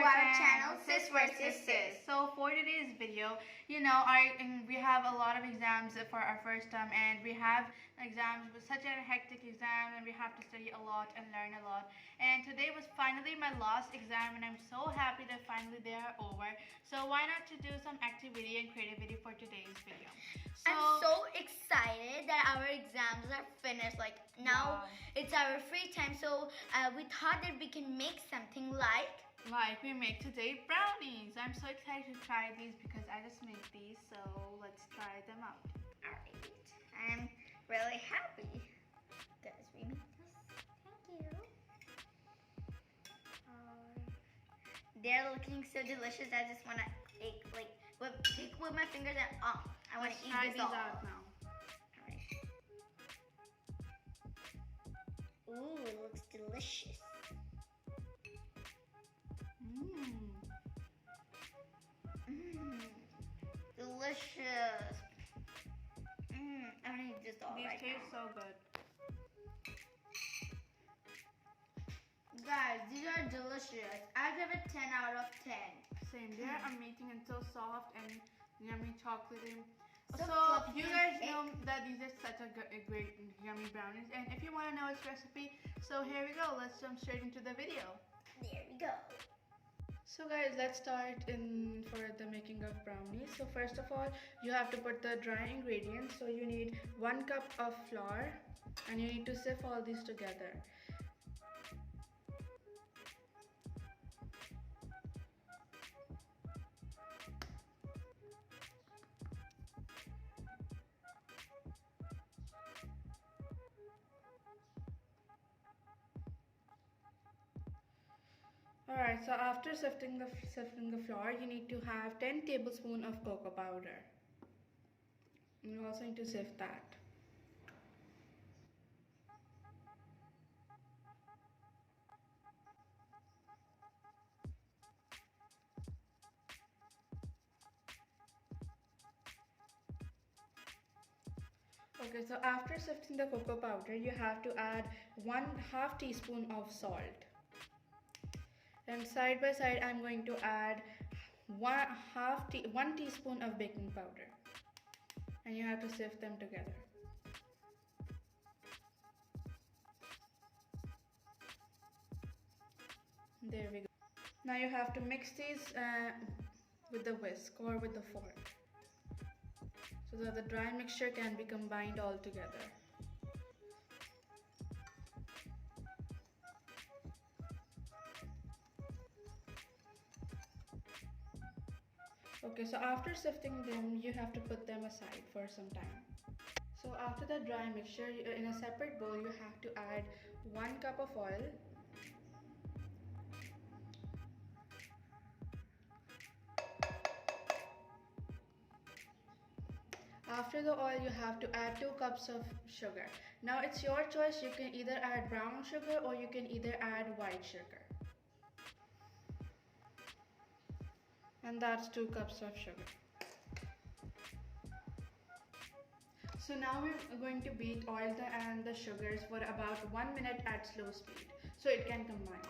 our channel Sis vs Sis. So for today's video, we have a lot of exams for our first term, and we have exams with such a hectic exam, and we have to study a lot and learn a lot. And today was finally my last exam, and I'm so happy that finally they are over. So why not to do some activity and creativity for today's video? I'm so excited that our exams are finished. Like now, it's our free time. So we thought that we can make something like we make today brownies. I'm so excited to try these because I just made these. So let's try them out. Alright, I'm really happy because we made this. Thank you. They're looking so delicious. I just wanna take with my fingers and I wanna eat try this these all. out now. Alright. Ooh, it looks delicious. Delicious. I'm gonna eat this all These right taste now. so good. Guys, these are delicious. I give it 10 out of 10. Same. They are amazing and so soft and yummy, chocolatey. So So you guys fluffy. know that these are such a great yummy brownies, and if you want to know its recipe, so here we go. Let's jump straight into the video. There we go. So guys, let's start for the making of brownies. So first of all, you have to put the dry ingredients. So you need 1 cup of flour, and you need to sift all these together. Alright, so after sifting the flour, you need to have 10 tablespoons of cocoa powder. You also need to sift that. Okay, so after sifting the cocoa powder, you have to add 1/2 teaspoon of salt. And side by side, I'm going to add 1 teaspoon of baking powder. And you have to sift them together. There we go. Now you have to mix these with the whisk or with the fork, so that the dry mixture can be combined all together. Okay, so after sifting them, you have to put them aside for some time. So after the dry mixture, in a separate bowl, you have to add 1 cup of oil. After the oil, you have to add 2 cups of sugar. Now it's your choice. You can either add brown sugar or you can either add white sugar. And that's 2 cups of sugar. So now we're going to beat oil and the sugars for about 1 minute at slow speed, so it can combine.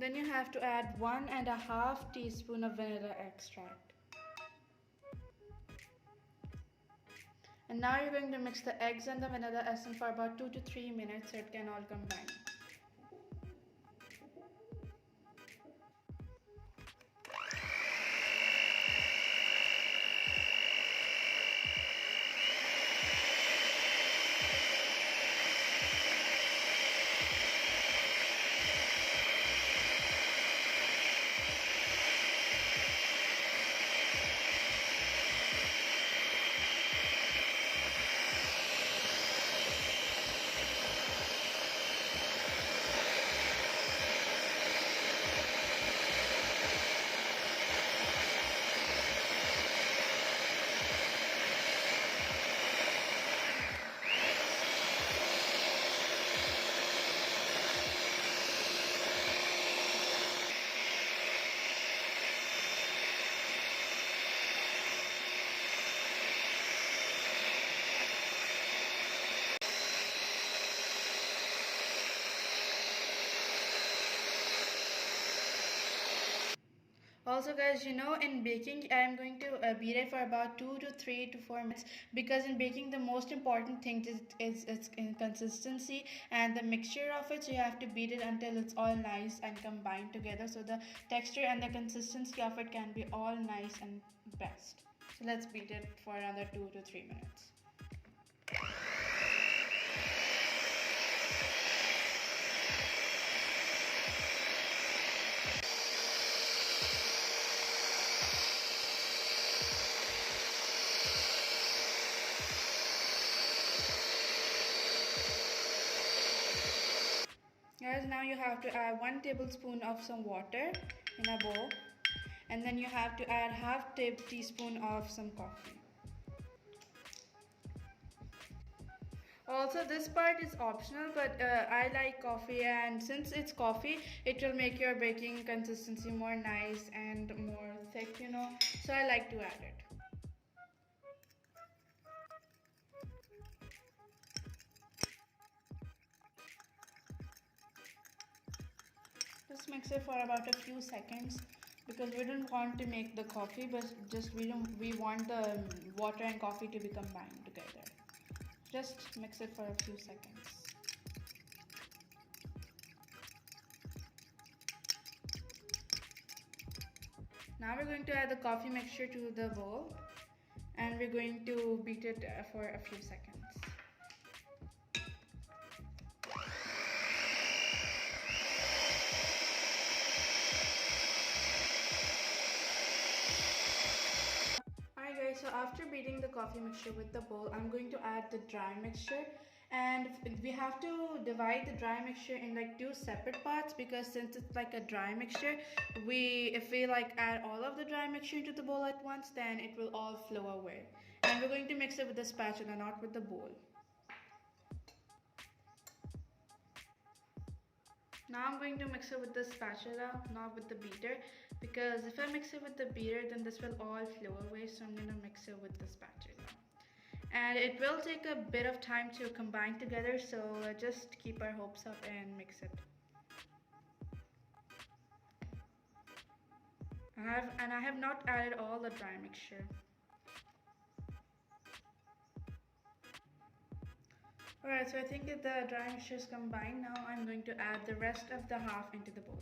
Then you have to add 1.5 teaspoon of vanilla extract. And now you're going to mix the eggs and the vanilla essence for about 2 to 3 minutes so it can all combine. Also guys, you know, in baking I am going to beat it for about 2 to 3 to 4 minutes, because in baking the most important thing is its consistency and the mixture of it. So you have to beat it until it's all nice and combined together, so the texture and the consistency of it can be all nice and best. So let's beat it for another 2 to 3 minutes. Guys, now you have to add 1 tablespoon of some water in a bowl, and then you have to add half teaspoon of some coffee. Also, this part is optional, but I like coffee, and since it's coffee, it will make your baking consistency more nice and more thick, you know, so I like to add it. Just mix it for about a few seconds, because we don't want to make the coffee, but we want the water and coffee to be combined together. Just mix it for a few seconds. Now we're going to add the coffee mixture to the bowl, and we're going to beat it for a few seconds. So after beating the coffee mixture with the bowl, I'm going to add the dry mixture, and we have to divide the dry mixture in like 2 separate parts, because since it's like a dry mixture, if we like add all of the dry mixture into the bowl at once, then it will all flow away. And we're going to mix it with the spatula, not with the bowl. Now I'm going to mix it with the spatula, not with the beater, because if I mix it with the beater, then this will all flow away, so I'm going to mix it with the spatula. And it will take a bit of time to combine together, so just keep our hopes up and mix it. I have not added all the dry mixture. Alright, so I think that the dry mixture is combined. Now I'm going to add the rest of the half into the bowl.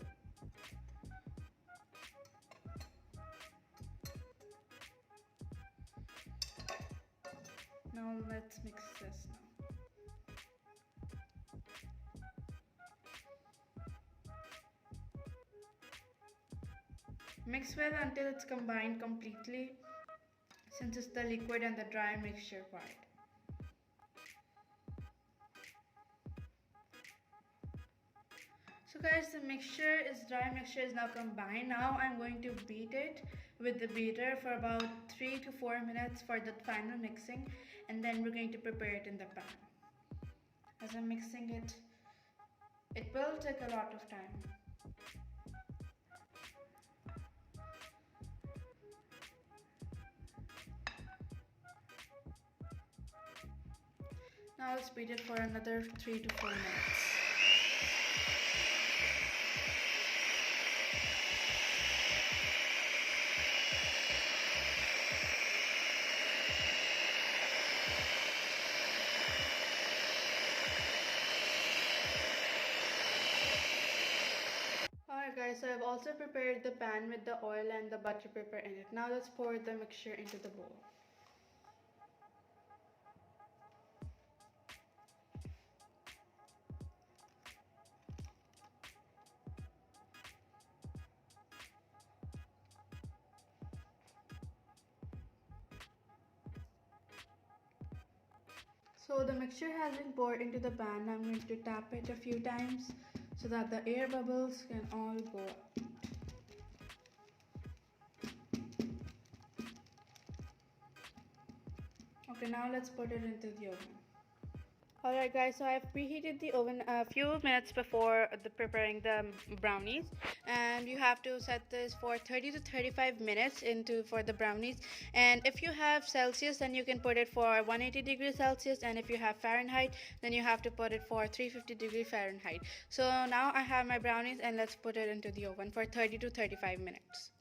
Now let's mix this now. Mix well until it's combined completely, since it's the liquid and the dry mixture part. So guys, the dry mixture is now combined. Now I'm going to beat it with the beater for about 3 to 4 minutes for the final mixing, and then we're going to prepare it in the pan. As I'm mixing it, it will take a lot of time. Now let's beat it for another 3 to 4 minutes. guys, so I've also prepared the pan with the oil and the butter paper in it. Now let's pour the mixture into the bowl. So the mixture has been poured into the pan. I'm going to tap it a few times so that the air bubbles can all go up. Okay, now let's put it into the oven. Alright guys, so I've preheated the oven a few minutes before preparing the brownies, and you have to set this for 30 to 35 minutes for the brownies. And if you have Celsius, then you can put it for 180 degrees Celsius, and if you have Fahrenheit, then you have to put it for 350 degrees Fahrenheit. So now I have my brownies, and let's put it into the oven for 30 to 35 minutes.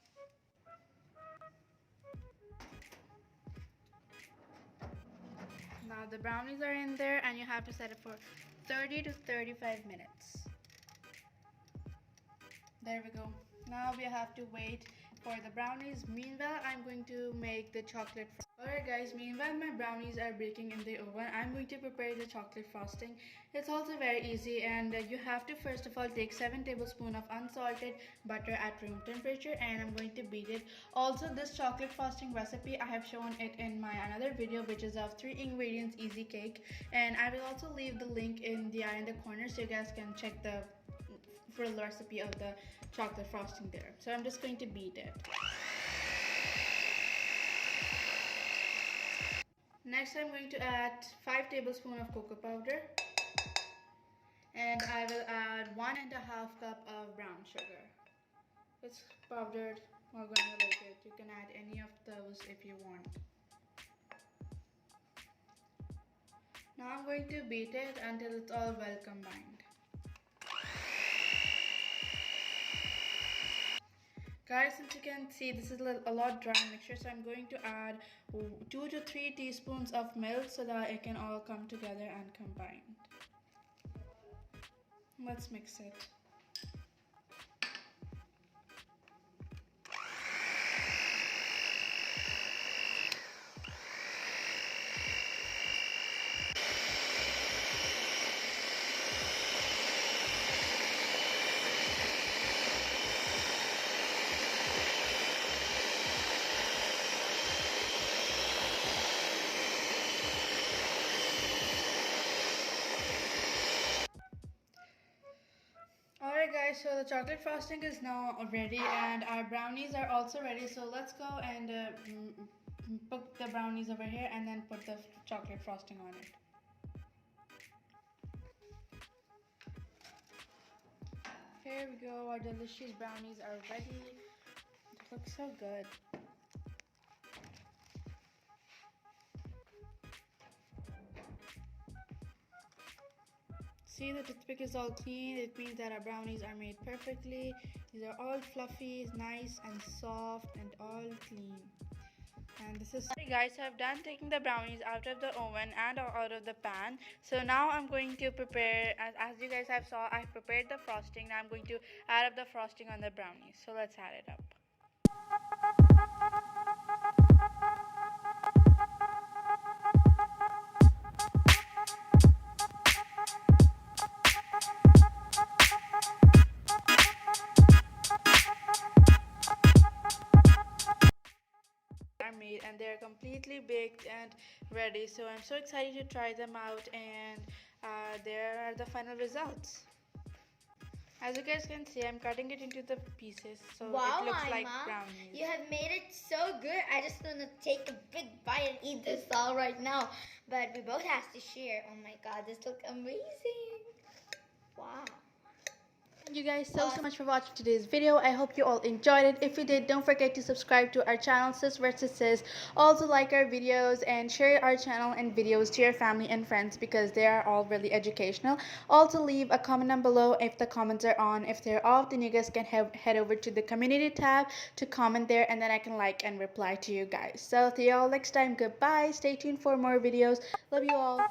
Now the brownies are in there, and you have to set it for 30 to 35 minutes. There we go. Now we have to wait for the brownies. Meanwhile, I'm going to make the chocolate. Alright guys, meanwhile my brownies are baking in the oven, I'm going to prepare the chocolate frosting. It's also very easy, and you have to first of all take 7 tablespoons of unsalted butter at room temperature, and I'm going to beat it. Also, this chocolate frosting recipe, I have shown it in my another video, which is of 3 ingredients easy cake, and I will also leave the link in the corner so you guys can check the full recipe of the chocolate frosting there. So I'm just going to beat it. Next, I'm going to add 5 tablespoons of cocoa powder, and I will add 1.5 cup of brown sugar. It's powdered organoleptic. You can add any of those if you want. Now I'm going to beat it until it's all well combined. Guys, since you can see, this is a lot dry mixture, so I'm going to add 2 to 3 teaspoons of milk so that it can all come together and combine. Let's mix it. Alright guys, so the chocolate frosting is now ready, and our brownies are also ready. So let's go and put the brownies over here and then put the chocolate frosting on it. Here we go, our delicious brownies are ready. It looks so good. See, the toothpick is all clean. It means that our brownies are made perfectly. These are all fluffy, nice and soft and all clean. And this is... Hey guys, so I've done taking the brownies out of the oven and out of the pan. So now I'm going to prepare, as you guys have saw, I've prepared the frosting. Now I'm going to add up the frosting on the brownies. So let's add it up. Are made, and they're completely baked and ready, so I'm so excited to try them out, and there are the final results. As you guys can see, I'm cutting it into the pieces, so wow, it looks like Mom, brownies. You have made it so good. I just want to take a big bite and eat this all right now, but we both have to share. Oh my god, this looks amazing. Wow. Thank you guys so much for watching today's video. I hope you all enjoyed it. If you did, don't forget to subscribe to our channel, Sis vs Sis. Also like our videos and share our channel and videos to your family and friends because they are all really educational. Also leave a comment down below if the comments are on. If they're off, then you guys can head over to the community tab to comment there, and then I can like and reply to you guys. So see you all next time. Goodbye. Stay tuned for more videos. Love you all.